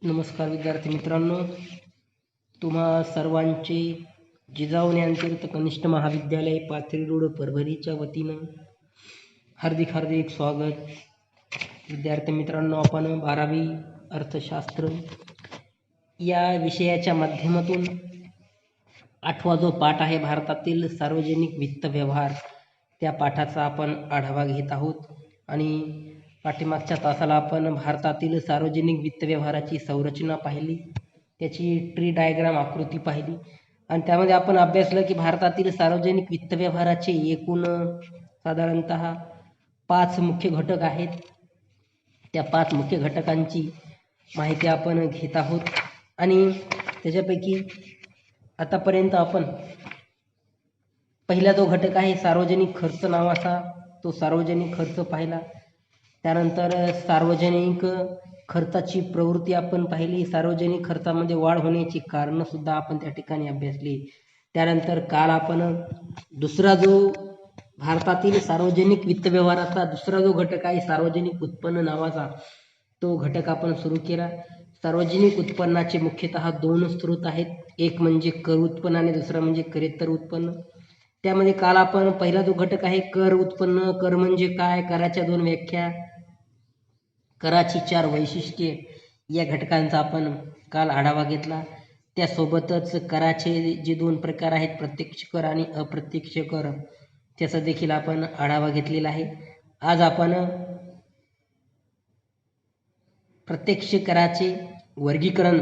नमस्कार विद्यार्थी मित्रांनो, तुम्हा सर्वांचे जिजाऊ ज्ञानतीर्थ कनिष्ठ महाविद्यालय पाथरी रोड परभणीच्या वतीनं हार्दिक हार्दिक स्वागत. विद्यार्थी मित्रांनो, आपण 12वी अर्थशास्त्र या विषयाच्या माध्यमातून 8वा जो पाठ आहे भारतातील सार्वजनिक वित्त व्यवहार त्या पाठाचा आपण आढावा घेत आहोत. आणि पाठीमागच्या तासाला आपण भारतातील सार्वजनिक वित्त व्यवहाराची संरचना पाहिली, त्याची ट्री डायग्राम आकृती पाहिली आणि त्यामध्ये आपण अभ्यासलं की भारतातील सार्वजनिक वित्त व्यवहाराचे एकूण साधारणतः 5 मुख्य घटक आहेत. त्या 5 मुख्य घटकांची माहिती आपण घेत आहोत आणि त्याच्यापैकी आतापर्यंत आपण पहिला जो घटक आहे सार्वजनिक खर्च नावाचा, तो सार्वजनिक खर्च पाहिला. त्यानंतर सार्वजनिक खर्चाची प्रवृत्ती आपण पाहिली. सार्वजनिक खर्चामध्ये वाढ होण्याची कारणं सुद्धा आपण त्या ठिकाणी अभ्यासली. त्यानंतर काल आपण दुसरा जो भारतातील सार्वजनिक वित्त व्यवहाराचा दुसरा जो घटक आहे सार्वजनिक उत्पन्न नावाचा, तो घटक आपण सुरू केला. सार्वजनिक उत्पन्नाचे मुख्यतः 2 स्रोत आहेत, एक म्हणजे कर उत्पन्न आणि दुसरा म्हणजे करेत्तर उत्पन्न. त्यामध्ये काल आपण पहिला जो घटक आहे कर उत्पन्न, कर म्हणजे काय, कराच्या 2 व्याख्या, कराची 4 वैशिष्ट्ये या घटकांचा आपण काल आढावा घेतला. त्यासोबतच कराचे जे 2 प्रकार आहेत, प्रत्यक्ष कर आणि अप्रत्यक्ष कर, त्याचा देखील आपण आढावा घेतलेला आहे. आज आपण प्रत्यक्ष कराचे वर्गीकरण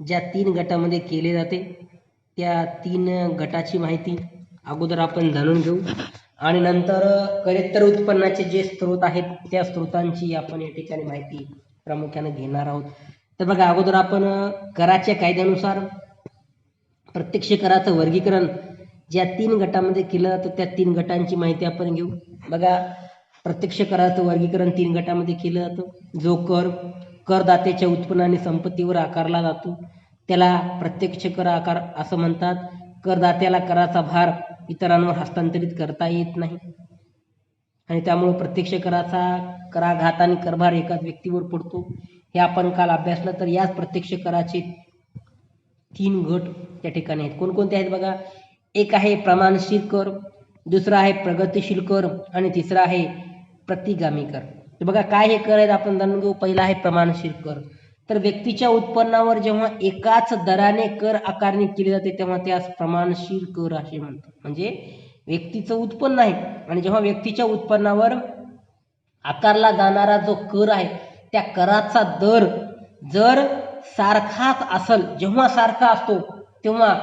ज्या 3 गटामध्ये केले जाते त्या 3 गटाची माहिती अगोदर आपण जाणून घेऊ आणि नंतर करेत्तर उत्पन्नाचे जे स्रोत आहेत त्या स्रोतांची आपण या ठिकाणी माहिती प्रामुख्याने घेणार आहोत. तर बघा, अगोदर आपण कराच्या कायद्यानुसार प्रत्यक्ष कराचं वर्गीकरण ज्या 3 गटामध्ये केलं जातं त्या 3 गटांची माहिती आपण घेऊ. बघा, प्रत्यक्ष कराचं वर्गीकरण 3 गटामध्ये केलं जातं. जो करदात्याच्या उत्पन्न आणि संपत्तीवर आकारला जातो त्याला प्रत्यक्ष कर आकार असं म्हणतात. करदात्याला कराचा भार इतरांवर हस्तांतरित करता येत नाही आणि त्यामुळे प्रत्यक्ष कराचा कराघात आणि करभार एकाच व्यक्तीवर पडतो, हे आपण काल अभ्यासलं. तर याच प्रत्यक्ष कराचे 3 गट त्या ठिकाणी आहेत. कोणकोणते आहेत बघा, एक आहे प्रमाणशील कर, दुसरा आहे प्रगतिशील कर आणि तिसरा आहे प्रतिगामी कर. तर बघा, काय हे कर आहेत आपण जाणून घेऊ. पहिला आहे प्रमाणशील कर. तर व्यक्तीच्या उत्पन्नावर जेव्हा एकाच दराने कर आकारणी केली जाते तेव्हा त्यास प्रमाणशील कर असे म्हणतात. म्हणजे व्यक्तीचं उत्पन्न आहे आणि जेव्हा व्यक्तीच्या उत्पन्नावर आकारला जाणारा जो कर आहे त्या कराचा दर जर सारखाच असेल, जेव्हा सारखा असतो तेव्हा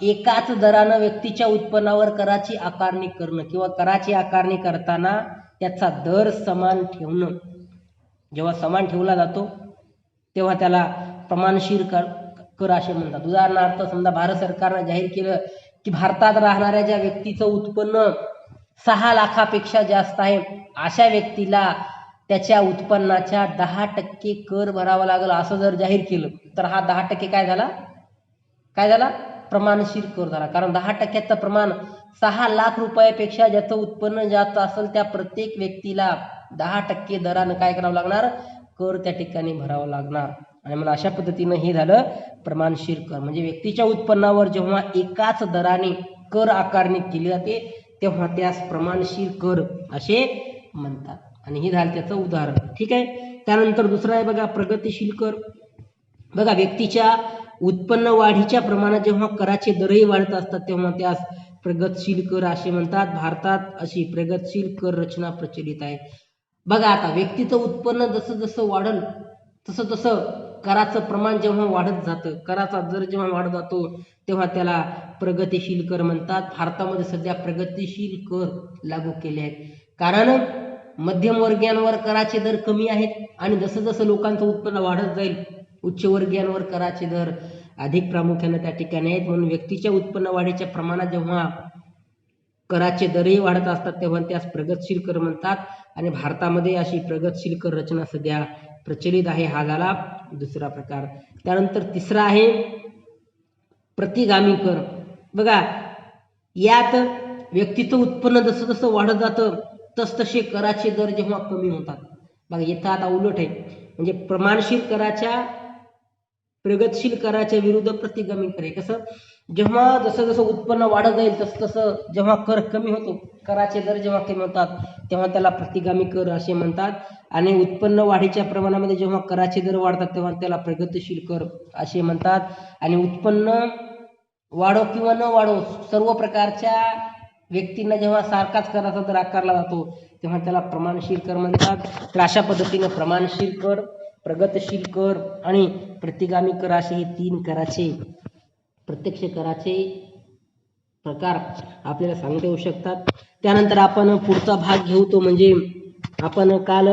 एकाच दरानं व्यक्तीच्या उत्पन्नावर कराची आकारणी करणं किंवा कराची आकारणी करताना त्याचा दर समान ठेवणं, जेव्हा समान ठेवला जातो तेव्हा त्याला प्रमाणशील कर असे म्हणतात. उदाहरणार्थ, समजा भारत सरकारनं जाहीर केलं की भारतात राहणाऱ्या ज्या व्यक्तीचं उत्पन्न 6 लाखापेक्षा जास्त आहे अशा व्यक्तीला त्याच्या उत्पन्नाच्या 10% कर भरावा लागेल असं जर जाहीर केलं तर हा 10% काय झाला प्रमाणशील कर झाला. कारण 10%चं प्रमाण 6 लाख रुपयापेक्षा ज्याचं उत्पन्न जास्त असेल त्या प्रत्येक व्यक्तीला 10% दरानं काय करावं लागणार, कर त्या ठिकाणी भरावा लागणार. आणि मला अशा पद्धतीनं हे झालं प्रमाणशील कर. म्हणजे व्यक्तीच्या उत्पन्नावर जेव्हा एकाच दराने कर आकारणी केली जाते तेव्हा त्यास प्रमाणशील कर असे म्हणतात. आणि हे झालं त्याचं उदाहरण. ठीक आहे. त्यानंतर दुसरं आहे बघा प्रगतिशील कर. बघा, व्यक्तीच्या उत्पन्न वाढीच्या प्रमाणात जेव्हा कराचे दरही वाढत असतात तेव्हा त्यास प्रगतशील कर असे म्हणतात. भारतात अशी प्रगतशील कर रचना प्रचलित आहे. बघा, आता व्यक्तीचं उत्पन्न जसं जसं वाढल तसं तसं कराचं प्रमाण जेव्हा वाढत जातं, कराचा दर जेव्हा वाढत जातो तेव्हा त्याला प्रगतिशील कर म्हणतात. भारतामध्ये सध्या प्रगतिशील कर लागू केले आहेत कारण मध्यमवर्गीयांवर कराचे दर कमी आहेत आणि जसं जसं लोकांचं उत्पन्न वाढत जाईल उच्चवर्गीयांवर कराचे दर अधिक प्रामुख्याने त्या ठिकाणी आहेत. म्हणून व्यक्तीच्या उत्पन्न वाढीच्या प्रमाणात जेव्हा कराचे दरही वाढत असतात तेव्हा त्यास प्रगतशील कर म्हणतात आणि भारतामध्ये अशी प्रगतशील कर रचना सध्या प्रचलित आहे. हा झाला दुसरा प्रकार. त्यानंतर तिसरा आहे प्रतिगामी कर. बघा, यात व्यक्तीचं उत्पन्न जसं जसं वाढत जातं तसतसे कराचे दर जेव्हा कमी होतात. बघा, इथं आता उलट आहे. म्हणजे प्रमाणशील कराच्या प्रगतशील कराच्या विरुद्ध प्रतिगामी कर आहे. कसं, जेव्हा जसं जसं उत्पन्न वाढत जाईल तसं तसं जेव्हा कर कमी होतो, कराचे दर जेव्हा कमी होतात तेव्हा त्याला प्रतिगामी कर असे म्हणतात. आणि उत्पन्न वाढीच्या प्रमाणामध्ये जेव्हा कराचे दर वाढतात तेव्हा त्याला प्रगतिशील कर असे म्हणतात. आणि उत्पन्न वाढो किंवा न वाढो, सर्व प्रकारच्या व्यक्तींना जेव्हा सारखाच कराचा दर आकारला जातो तेव्हा त्याला प्रमाणशील कर म्हणतात. तर अशा पद्धतीने प्रमाणशील कर, प्रगतशील कर आणि प्रतिगामी कर असे हे 3 कराचे, प्रत्यक्ष कराचे प्रकार आपल्याला सांगता येऊ शकतात. त्यानंतर आपण पुढचा भाग घेऊ तो म्हणजे आपण काल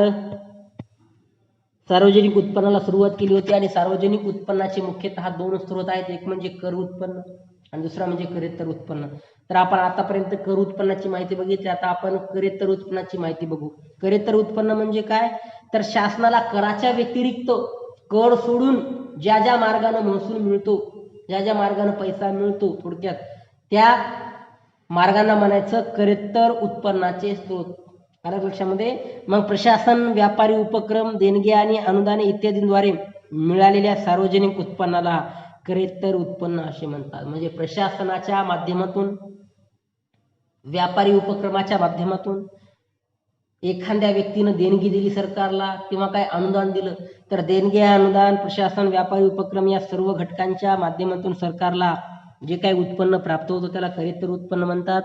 सार्वजनिक उत्पन्नाला सुरुवात केली होती. आणि सार्वजनिक उत्पन्नाचे मुख्यतः 2 स्रोत आहेत, एक म्हणजे कर उत्पन्न आणि दुसरा म्हणजे करेत्तर उत्पन्न. तर आपण आतापर्यंत कर उत्पन्नाची माहिती बघितली, आता आपण करेत्तर उत्पन्नाची माहिती बघू. करेत्तर उत्पन्न म्हणजे काय, तर शासनाला कराच्या व्यतिरिक्त कर सोडून ज्या ज्या मार्गाने महसूल मिळतो, ज्या ज्या मार्गाने पैसा मिळतो, थोडक्यात त्या मार्गांना म्हणायचं करेत्तर उत्पन्नाचे स्रोत. आलं लक्षामध्ये. मग प्रशासन, व्यापारी उपक्रम, देणग्या आणि अनुदाने इत्यादींद्वारे मिळालेल्या सार्वजनिक उत्पन्नाला करेत्तर उत्पन्न असे म्हणतात. म्हणजे प्रशासनाच्या माध्यमातून, व्यापारी उपक्रमाच्या माध्यमातून एखाद्या व्यक्तीनं देणगी दिली सरकारला किंवा काय अनुदान दिलं, तर देणगी, अनुदान, प्रशासन, व्यापारी उपक्रम या सर्व घटकांच्या माध्यमातून सरकारला जे काही उत्पन्न प्राप्त होतं त्याला करेत्तर उत्पन्न म्हणतात.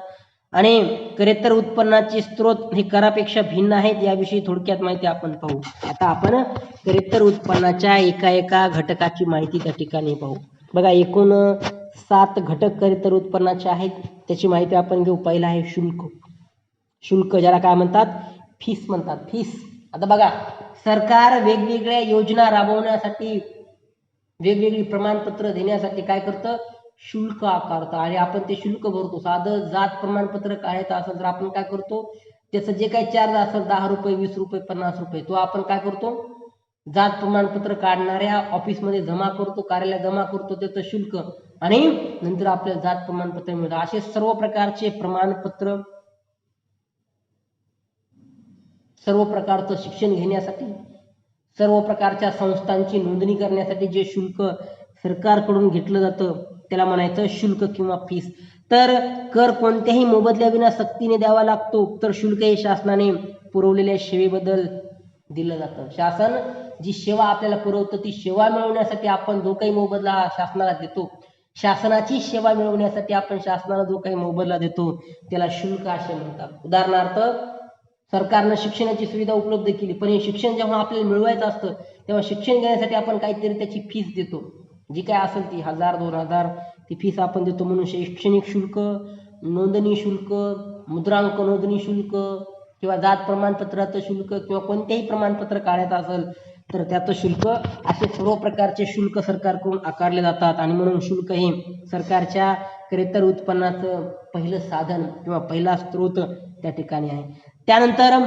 आणि करेत्तर उत्पन्नाचे स्रोत हे करापेक्षा भिन्न आहेत याविषयी थोडक्यात माहिती आपण पाहू. आता आपण करेत्तर उत्पन्नाच्या एका एका घटकाची माहिती त्या ठिकाणी पाहू. बघा, एकूण 7 घटक करेत्तर उत्पन्नाचे आहेत, त्याची माहिती आपण घेऊ. पहिला आहे शुल्क. शुल्क ज्याला काय म्हणतात, फीस म्हणतात, फीस. आता बघा, सरकार वेगवेगळ्या योजना राबवण्यासाठी, वेगवेगळी प्रमाणपत्र देण्यासाठी काय करतं, शुल्क आकारतं आणि आपण ते शुल्क भरतो. साधं जात प्रमाणपत्र काढायचं असेल तर आपण काय करतो, त्याचं जे काही चार्ज असेल 10 रुपये, 20 रुपये, 50 रुपये, तो आपण काय करतो, जात प्रमाणपत्र काढणाऱ्या ऑफिसमध्ये जमा करतो, कार्यालयात जमा करतो त्याचं शुल्क, आणि नंतर आपल्याला जात प्रमाणपत्र मिळतं. असे सर्व प्रकारचे प्रमाणपत्र, सर्व प्रकारचं शिक्षण घेण्यासाठी, सर्व प्रकारच्या संस्थांची नोंदणी करण्यासाठी जे शुल्क सरकारकडून घेतलं जातं त्याला म्हणायचं शुल्क किंवा फीस. तर कर कोणत्याही मोबदल्याविना सक्तीने द्यावा लागतो, तर शुल्क हे शासनाने पुरवलेल्या सेवेबद्दल दिलं जातं. शासन जी सेवा आपल्याला पुरवतं ती सेवा मिळवण्यासाठी आपण जो काही मोबदला शासनाला देतो, शासनाची सेवा मिळवण्यासाठी आपण शासनाला जो काही मोबदला देतो त्याला शुल्क असे म्हणतात. उदाहरणार्थ, सरकारनं शिक्षणाची सुविधा उपलब्ध केली, पण हे शिक्षण जेव्हा आपल्याला मिळवायचं असतं तेव्हा शिक्षण घेण्यासाठी आपण काहीतरी त्याची फीस देतो, जी काय असेल ती 1000, 2000 ती फीस आपण देतो. म्हणून शैक्षणिक शुल्क, नोंदणी शुल्क, मुद्रांक नोंदणी शुल्क किंवा जात प्रमाणपत्राचं शुल्क किंवा कोणतेही प्रमाणपत्र काढायचं असेल तर त्याचं शुल्क, असे सर्व प्रकारचे शुल्क सरकारकडून आकारले जातात. आणि म्हणून शुल्क हे सरकारच्या करेत्तर उत्पन्नाचं पहिलं साधन किंवा पहिला स्रोत त्या ठिकाणी आहे. त्यानंतर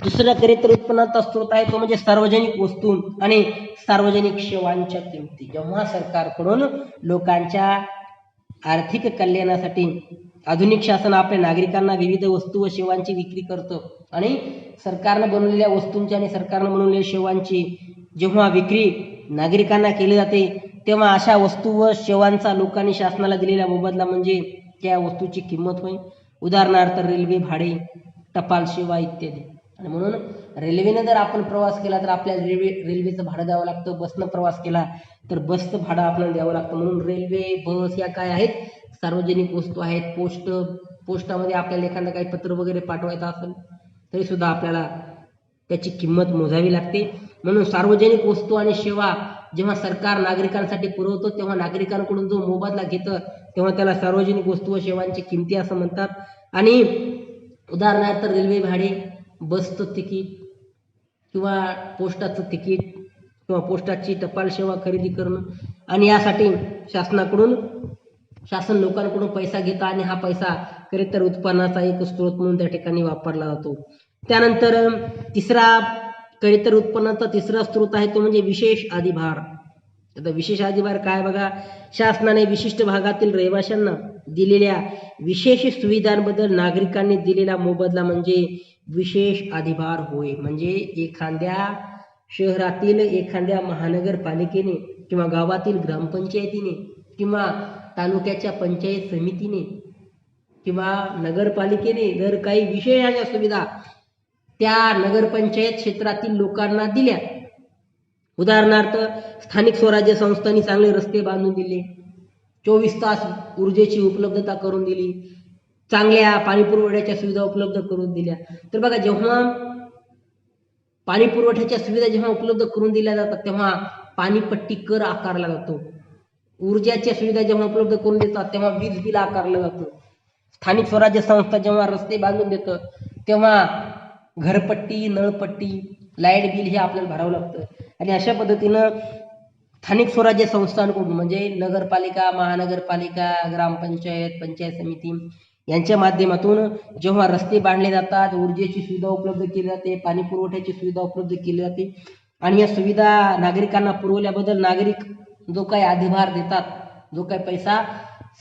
दुसरा करेत्तर उत्पन्नाचा स्रोत आहे तो म्हणजे सार्वजनिक वस्तू आणि सार्वजनिक सेवांच्या किमती. जेव्हा सरकारकडून लोकांच्या आर्थिक कल्याणासाठी आधुनिक शासन आपल्या नागरिकांना विविध वस्तू व सेवांची विक्री करतं, आणि सरकारनं बनवलेल्या वस्तूंची आणि सरकारनं बनवलेल्या सेवांची जेव्हा विक्री नागरिकांना केली जाते तेव्हा अशा वस्तू व सेवांचा लोकांनी शासनाला दिलेला मोबदला म्हणजे त्या वस्तूची किंमत होय. उदाहरणार्थ रेल्वे भाडे, टपाल सेवा इत्यादी. आणि म्हणून रेल्वेनं जर आपण प्रवास केला तर आपल्याला रेल्वेचं भाडं द्यावं लागतं, बसनं प्रवास केला तर बसचं भाडं आपल्याला द्यावं लागतं. म्हणून रेल्वे, बस या काय आहेत, सार्वजनिक वस्तू आहेत. पोस्टामध्ये आपल्याला एखादं काही पत्र वगैरे पाठवायचं असेल तरी सुद्धा आपल्याला त्याची किंमत मोजावी लागते. म्हणून सार्वजनिक वस्तू आणि सेवा जेव्हा सरकार नागरिकांसाठी पुरवतो तेव्हा नागरिकांकडून जो मोबदला घेतं तेव्हा त्याला सार्वजनिक वस्तू व सेवांची किमती असं म्हणतात. आणि उदाहरणार्थ रेल्वे भाडे, बसचं तिकीट किंवा पोस्टाचं तिकीट किंवा पोस्टाची टपाल सेवा खरेदी करणं, आणि यासाठी शासन लोकांकडून पैसा घेतं आणि हा पैसा करेत्तर उत्पन्नाचा एक स्रोत म्हणून त्या ठिकाणी वापरला जातो. त्यानंतर करेत्तर उत्पन्नाचा तिसरा स्रोत आहे तो म्हणजे विशेष अधिभार. आता विशेष अधिभार काय बघा, शासनाने विशिष्ट भागातील रहिवाशांना दिलेल्या विशेष सुविधांबद्दल नागरिकांनी दिलेला मोबदला म्हणजे विशेष अधिभार होय. म्हणजे एखाद्या शहरातील एखाद्या महानगरपालिकेने किंवा गावातील ग्रामपंचायतीने किंवा तालुक्याच्या पंचायत समितीने किंवा नगरपालिकेने जर काही विशेष सुविधा त्या नगरपंचायत क्षेत्रातील लोकांना दिल्या, उदाहरणार्थ स्थानिक स्वराज्य संस्थांनी चांगले रस्ते बांधून दिले, 24 तास ऊर्जेची उपलब्धता करून दिली, चांगल्या पाणी पुरवठ्याच्या सुविधा उपलब्ध करून दिल्या, तर बघा जेव्हा पाणी पुरवठ्याच्या सुविधा जेव्हा उपलब्ध करून दिल्या जातात तेव्हा पाणीपट्टी कर आकारला जातो. ऊर्जाच्या सुविधा जेव्हा उपलब्ध करून देतात तेव्हा वीज बिल आकारलं जातं. स्थानिक स्वराज्य संस्था जेव्हा रस्ते बांधून देतं तेव्हा घरपट्टी, नळपट्टी, लाईट बिल हे आपल्याला भरावं लागतं. आणि अशा पद्धतीनं स्थानिक स्वराज्य संस्थांकडून म्हणजे नगरपालिका, महानगरपालिका, ग्रामपंचायत, पंचायत समिती यांच्या माध्यमातून जेव्हा रस्ते बांधले जातात, ऊर्जेची सुविधा उपलब्ध केली जाते, पाणी पुरवठ्याची सुविधा उपलब्ध केली जाते आणि या सुविधा नागरिकांना पुरवल्याबद्दल नागरिक जो काही अधिभार देतात, जो काही पैसा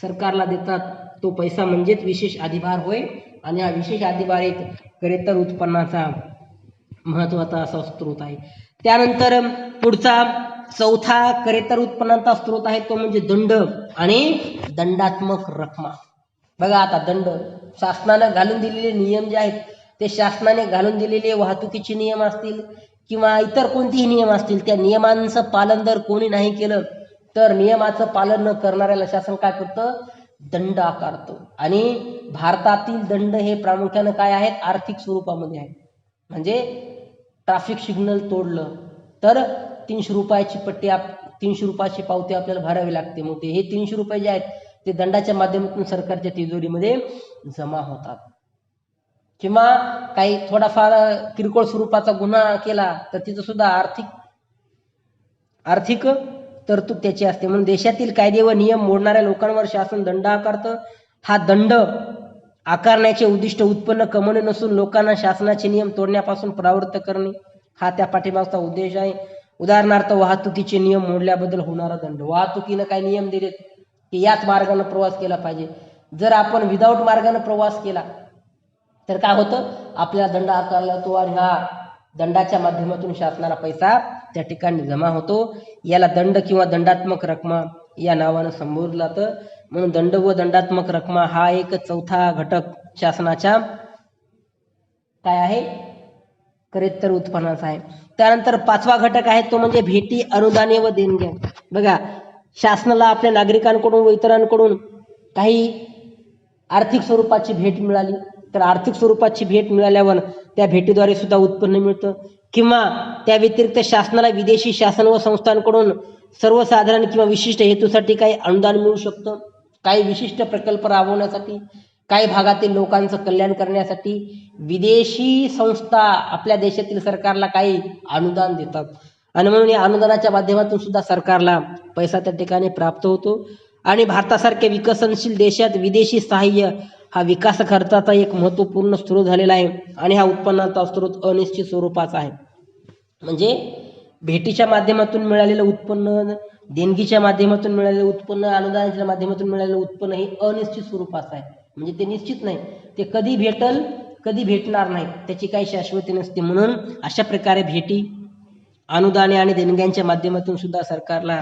सरकारला देतात, तो पैसा म्हणजेच विशेष अधिभार होय. आणि हा विशेष अधिभार एक करेत्तर उत्पन्नाचा महत्वाचा असा स्रोत आहे. त्यानंतर पुढचा चौथा करेत्तर उत्पन्नाचा स्रोत आहे तो म्हणजे दंड आणि दंडात्मक रक्कमा. बघा आता दंड, शासनानं घालून दिलेले नियम जे आहेत ते शासनाने घालून दिलेले वाहतुकीचे नियम असतील किंवा इतर कोणतेही नियम असतील, त्या नियमांचं पालन जर कोणी नाही केलं तर नियमाचं पालन न करणाऱ्याला शासन काय करतं, दंड आकारतं. आणि भारतातील दंड हे प्रामुख्यानं काय आहेत, आर्थिक स्वरूपामध्ये आहेत. म्हणजे ट्रॅफिक सिग्नल तोडलं तर 300 रुपयाची 300 रुपयाची पावती आपल्याला भरावी लागते. मग हे 300 रुपये जे आहेत ते दंडाच्या माध्यमातून सरकारच्या तिजोरीमध्ये जमा होतात. किंवा काही थोडाफार किरकोळ स्वरूपाचा गुन्हा केला तर तिचं सुद्धा आर्थिक तरतूद त्याची असते. म्हणून देशातील कायदे व नियम मोडणाऱ्या लोकांवर शासन दंड आकारतं. हा दंड आकारण्याचे उद्दिष्ट उत्पन्न कमवणे नसून लोकांना शासनाचे नियम तोडण्यापासून परावृत्त करणे हा त्या पाठीमागचा उद्देश आहे. उदाहरणार्थ वाहतुकीचे नियम मोडल्याबद्दल होणारा दंड. वाहतुकीनं काही नियम दिलेत की याच मार्गाने प्रवास केला पाहिजे, जर आपण विदाऊट मार्गाने प्रवास केला तर काय होतं, आपल्याला दंड आकारला जातो आणि हा दंडाच्या माध्यमातून शासनाला पैसा त्या ठिकाणी जमा होतो. याला दंड किंवा दंडात्मक रक्कमा या नावानं संबोधलं जातं. म्हणून दंड व दंडात्मक रक्कमा हा एक चौथा घटक शासनाच्या काय आहे, करेत्तर उत्पन्नाचा आहे. त्यानंतर पाचवा घटक आहे तो म्हणजे भेटी, अनुदाने व देणग्या. बघा शासनाला आपल्या नागरिकांकडून व इतरांकडून काही आर्थिक स्वरूपाची भेट मिळाली तर आर्थिक स्वरूपाची भेट मिळाल्यावर त्या भेटीद्वारे सुद्धा उत्पन्न मिळतं. किंवा त्या व्यतिरिक्त शासनाला विदेशी शासन व संस्थांकडून सर्वसाधारण किंवा विशिष्ट हेतूसाठी काही अनुदान मिळू शकतं. काही विशिष्ट प्रकल्प राबवण्यासाठी, काही भागातील लोकांचं कल्याण करण्यासाठी विदेशी संस्था आपल्या देशातील सरकारला काही अनुदान देतात आणि म्हणून या अनुदानाच्या माध्यमातून सुद्धा सरकारला पैसा त्या ठिकाणी प्राप्त होतो. आणि भारतासारख्या विकसनशील देशात विदेशी सहाय्य हा विकास खर्चाचा एक महत्त्वपूर्ण स्रोत झालेला आहे आणि हा उत्पन्नाचा स्रोत अनिश्चित स्वरूपाचा आहे. म्हणजे भेटीच्या माध्यमातून मिळालेलं उत्पन्न, देणगीच्या माध्यमातून मिळालेलं उत्पन्न, अनुदानाच्या माध्यमातून मिळालेलं उत्पन्न हे अनिश्चित स्वरूपाचं आहे. म्हणजे ते निश्चित नाही, ते कधी भेटल कधी भेटणार नाही, त्याची काही शाश्वती नसते. म्हणून अशा प्रकारे भेटी, अनुदाने आणि देणग्यांच्या माध्यमातून सुद्धा सरकारला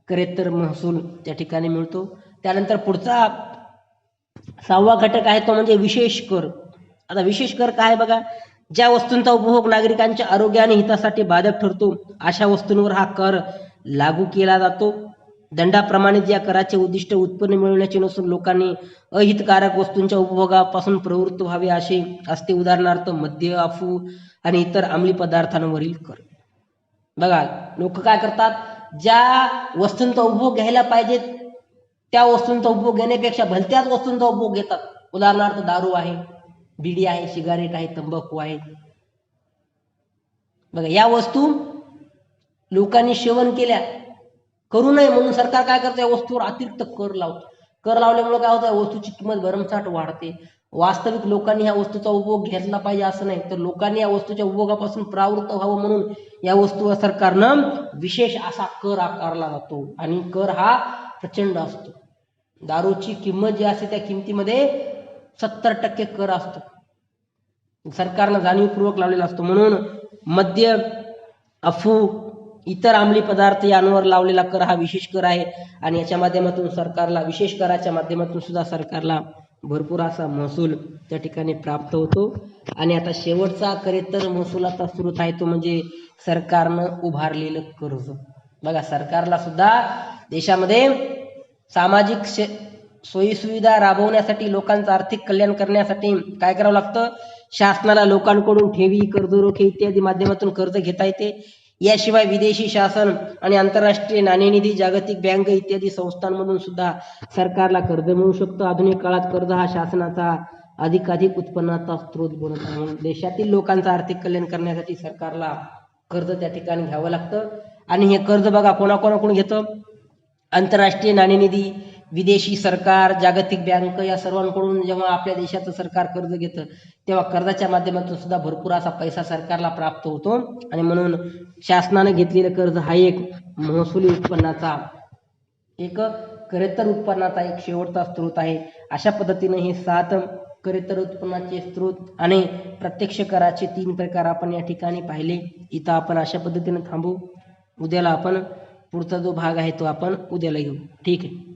करेत्तर महसूल त्या ठिकाणी मिळतो. त्यानंतर पुढचा सहावा घटक आहे तो म्हणजे विशेष कर. आता विशेष कर काय बघा, ज्या वस्तूंचा उपभोग नागरिकांच्या आरोग्य आणि हितासाठी बाधक ठरतो अशा वस्तूंवर हा कर लागू केला जातो. दंडाप्रमाणे या कराचे उद्दिष्ट उत्पन्न मिळवण्याचे नसून लोकांनी अहितकारक वस्तूंच्या उपभोगापासून प्रवृत्त व्हावे असे असते. उदाहरणार्थ मद्य, अफू आणि इतर अंमली पदार्थांवरील कर. बघा लोक काय करतात, ज्या वस्तूंचा उपभोग घ्यायला पाहिजेत त्या वस्तूंचा उपभोग घेण्यापेक्षा भलत्याच वस्तूंचा उपभोग घेतात. उदाहरणार्थ दारू आहे, बिडी आहे, सिगारेट आहे, तंबाखू आहे. बघा या वस्तू लोकांनी सेवन केल्या, करू नये म्हणून सरकार काय करतं, या वस्तूवर अतिरिक्त कर लावतं. कर लावल्यामुळे काय होतं, वस्तूची किंमत भरमसाठ वाढते. वास्तविक लोकांनी ह्या वस्तूचा उपभोग घेतला पाहिजे असं नाही, तर लोकांनी या वस्तूच्या उपभोगापासून परावृत्त व्हावं म्हणून या वस्तूवर सरकारनं विशेष असा कर आकारला जातो. आणि कर हा प्रचंड असतो. दारूची किंमत जी असते त्या किमतीमध्ये 70% कर असतो, सरकारनं जाणीवपूर्वक लावलेला असतो. म्हणून मद्य, अफू इतर अंमली पदार्थ यांवर लावलेला कर हा विशेष कर आहे आणि याच्या माध्यमातून सरकारला, विशेष कराच्या माध्यमातून सुद्धा सरकारला भरपूर असा महसूल त्या ठिकाणी प्राप्त होतो. आणि आता शेवटचा खरेतर महसुलाचा स्रोत आहे तो म्हणजे सरकारनं उभारलेलं कर्ज. बघा, सरकारला सुद्धा देशामध्ये सामाजिक सोयीसुविधा राबवण्यासाठी, लोकांचं आर्थिक कल्याण करण्यासाठी काय करावं लागतं? शासनाला लोकांकडून ठेवी, कर्जरोखे इत्यादी माध्यमातून कर्ज घेता येते. याशिवाय विदेशी शासन आणि आंतरराष्ट्रीय नाणेनिधी, जागतिक बँक इत्यादी संस्थांमधून सुद्धा सरकारला कर्ज मिळू शकतं. आधुनिक काळात कर्ज हा शासनाचा अधिकाधिक उत्पन्नाचा स्रोत बनत आहे. म्हणून देशातील लोकांचं आर्थिक कल्याण करण्यासाठी सरकारला कर्ज त्या ठिकाणी घ्यावं लागतं. आणि हे कर्ज बघा कोणाकोणाकडून घेतं? आंतरराष्ट्रीय नाणेनिधी, विदेशी सरकार, जागतिक बँक या सर्वांकडून जेव्हा आपल्या देशाचं सरकार कर्ज घेतं तेव्हा कर्जाच्या माध्यमातून सुद्धा भरपूर असा पैसा सरकारला प्राप्त होतो. आणि म्हणून शासनाने घेतलेलं कर्ज हा एक महसुली उत्पन्नाचा, एक खरेतर उत्पन्नाचा एक शेवटचा स्रोत आहे. अशा पद्धतीने हे 7 खरेतर उत्पन्नाचे स्रोत आणि प्रत्यक्ष कराचे 3 प्रकार आपण या ठिकाणी पाहिले. इथं आपण अशा पद्धतीने थांबू. उद्याला आपण पुढचा जो भाग आहे तो आपण उद्याला घेऊ. ठीक आहे.